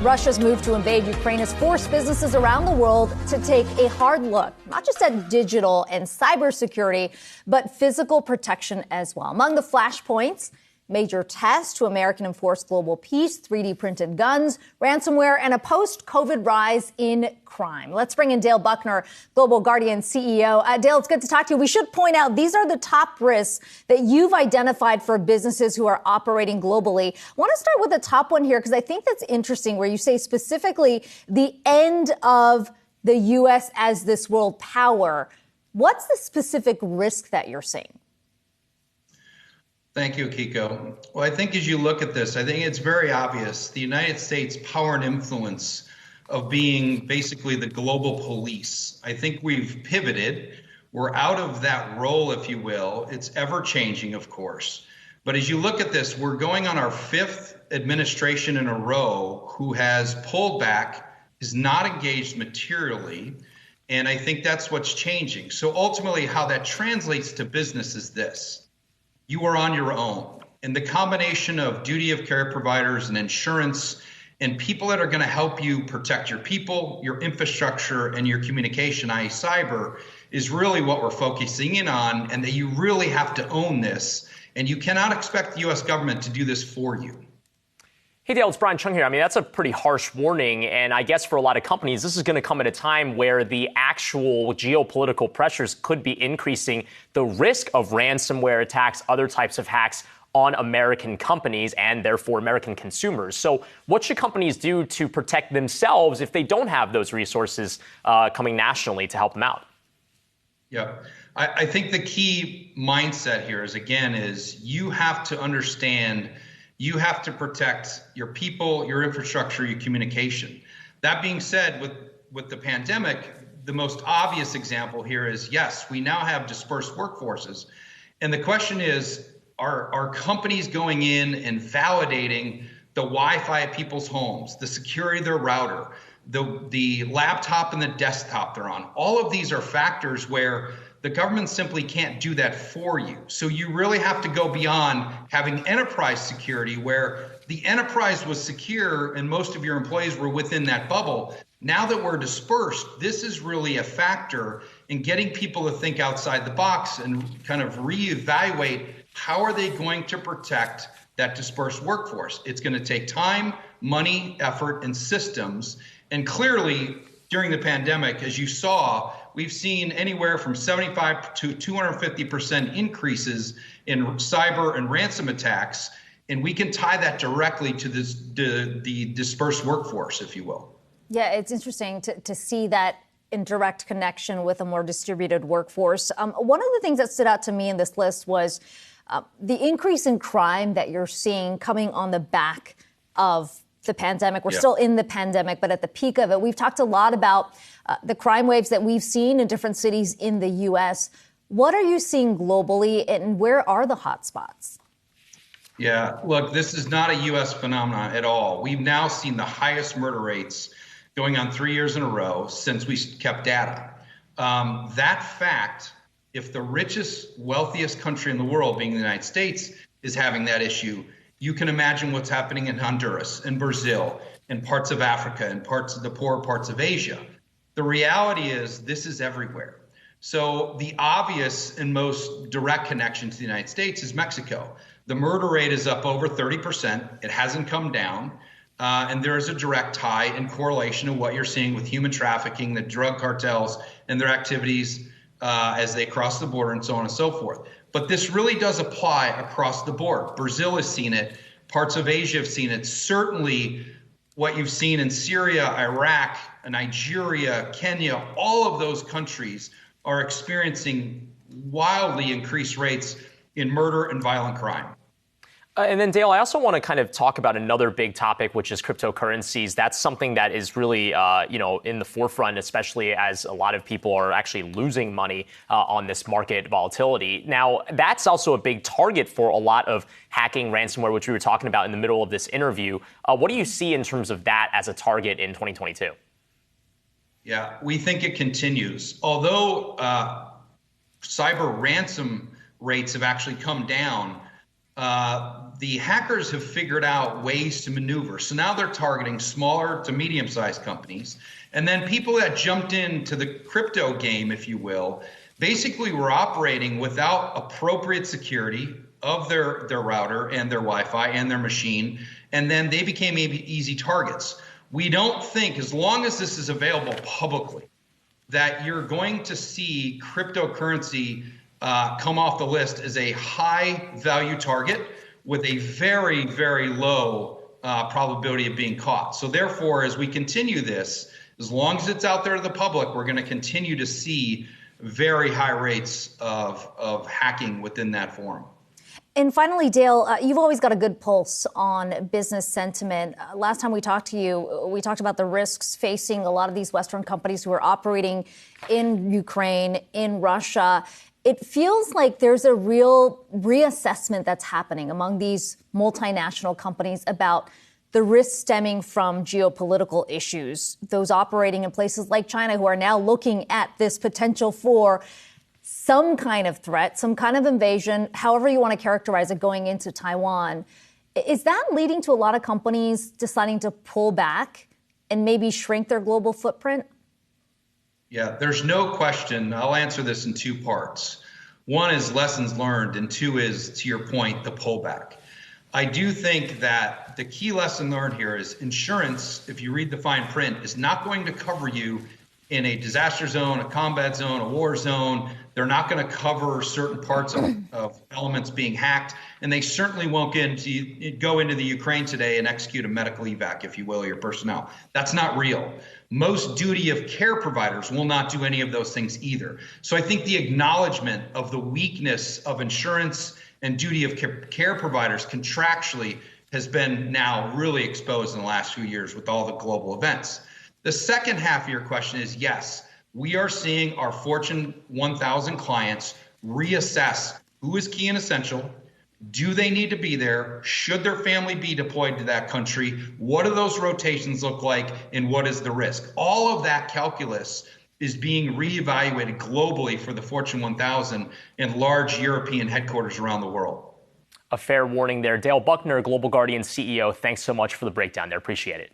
Russia's move to invade Ukraine has forced businesses around the world to take a hard look, not just at digital and cybersecurity, but physical protection as well. Among the flashpoints, major tests to American enforce global peace, 3D printed guns, ransomware, and a post-COVID rise in crime. Let's bring in Dale Buckner, Global Guardian CEO. Dale, it's good to talk to you. We should point out these are the top risks that you've identified for businesses who are operating globally. I want to start with the top one here because I think that's interesting where you say specifically the end of the U.S. as this world power. What's the specific risk that you're seeing? Thank you, Akiko. Well, I think as you look at this, I think it's very obvious the United States' power and influence of being basically the global police. I think we've pivoted. We're out of that role, if you will. It's ever changing, of course. But as you look at this, we're going on our fifth administration in a row who has pulled back, is not engaged materially. And I think that's what's changing. So ultimately, how that translates to business is this. You are on your own. And the combination of duty of care providers and insurance and people that are going to help you protect your people, your infrastructure, and your communication, i.e. cyber, is really what we're focusing in on, and that you really have to own this. And you cannot expect the U.S. government to do this for you. Hey, Dale, it's Brian Cheung here. I mean, that's a pretty harsh warning. And I guess for a lot of companies, this is going to come at a time where the actual geopolitical pressures could be increasing the risk of ransomware attacks, other types of hacks on American companies and therefore American consumers. So what should companies do to protect themselves if they don't have those resources coming nationally to help them out? Yeah, I think the key mindset here is you have to understand you have to protect your people, your infrastructure, your communication. That being said, with the pandemic, the most obvious example here is, yes, we now have dispersed workforces. And the question is, are companies going in and validating the Wi-Fi at people's homes, the security of their router, the laptop and the desktop they're on? All of these are factors where the government simply can't do that for you. So you really have to go beyond having enterprise security where the enterprise was secure and most of your employees were within that bubble. Now that we're dispersed, this is really a factor in getting people to think outside the box and kind of reevaluate how are they going to protect that dispersed workforce. It's going to take time, money, effort, and systems. And clearly, during the pandemic, as you saw, we've seen anywhere from 75 to 250% increases in cyber and ransom attacks, and we can tie that directly to the dispersed workforce, if you will. Yeah, it's interesting to see that in direct connection with a more distributed workforce. One of the things that stood out to me in this list was the increase in crime that you're seeing coming on the back of the pandemic. We're still in the pandemic, but at the peak of it, we've talked a lot about the crime waves that we've seen in different cities in the U.S. What are you seeing globally, and where are the hotspots? Yeah, look, this is not a U.S. phenomenon at all. We've now seen the highest murder rates going on 3 years in a row since we kept data. That fact, if the richest, wealthiest country in the world, being the United States, is having that issue, you can imagine what's happening in Honduras and Brazil and parts of Africa and parts of the poorer parts of Asia. The reality is this is everywhere. So the obvious and most direct connection to the United States is Mexico. The murder rate is up over 30%. It hasn't come down. And there is a direct tie and correlation to what you're seeing with human trafficking, the drug cartels and their activities as they cross the border and so on and so forth. But this really does apply across the board. Brazil has seen it. Parts of Asia have seen it. Certainly what you've seen in Syria, Iraq, Nigeria, Kenya, all of those countries are experiencing wildly increased rates in murder and violent crime. And then, Dale, I also want to kind of talk about another big topic, which is cryptocurrencies. That's something that is really, in the forefront, especially as a lot of people are actually losing money on this market volatility. Now, that's also a big target for a lot of hacking ransomware, which we were talking about in the middle of this interview. What do you see in terms of that as a target in 2022? Yeah, we think it continues. Although cyber ransom rates have actually come down, the hackers have figured out ways to maneuver. So now they're targeting smaller to medium-sized companies. And then people that jumped into the crypto game, if you will, basically were operating without appropriate security of their router and their Wi-Fi and their machine. And then they became easy targets. We don't think, as long as this is available publicly, that you're going to see cryptocurrency come off the list as a high value target with a very, very low probability of being caught. So therefore, as we continue this, as long as it's out there to the public, we're going to continue to see very high rates of hacking within that form. And finally, Dale, you've always got a good pulse on business sentiment. Last time we talked to you, we talked about the risks facing a lot of these Western companies who are operating in Ukraine, in Russia. It feels like there's a real reassessment that's happening among these multinational companies about the risks stemming from geopolitical issues, those operating in places like China who are now looking at this potential for some kind of threat, some kind of invasion, however you want to characterize it, going into Taiwan. Is that leading to a lot of companies deciding to pull back and maybe shrink their global footprint? Yeah, there's no question. I'll answer this in two parts. One is lessons learned, and two is, to your point, the pullback. I do think that the key lesson learned here is insurance, if you read the fine print, is not going to cover you in a disaster zone, a combat zone, a war zone. They're not going to cover certain parts of elements being hacked, and they certainly won't go into the Ukraine today and execute a medical evac, if you will, your personnel. That's not real. Most duty of care providers will not do any of those things either. So I think the acknowledgement of the weakness of insurance and duty of care providers contractually has been now really exposed in the last few years with all the global events. The second half of your question is, yes, we are seeing our Fortune 1000 clients reassess who is key and essential. Do they need to be there? Should their family be deployed to that country? What do those rotations look like? And what is the risk? All of that calculus is being reevaluated globally for the Fortune 1000 and large European headquarters around the world. A fair warning there. Dale Buckner, Global Guardian CEO, thanks so much for the breakdown there. Appreciate it.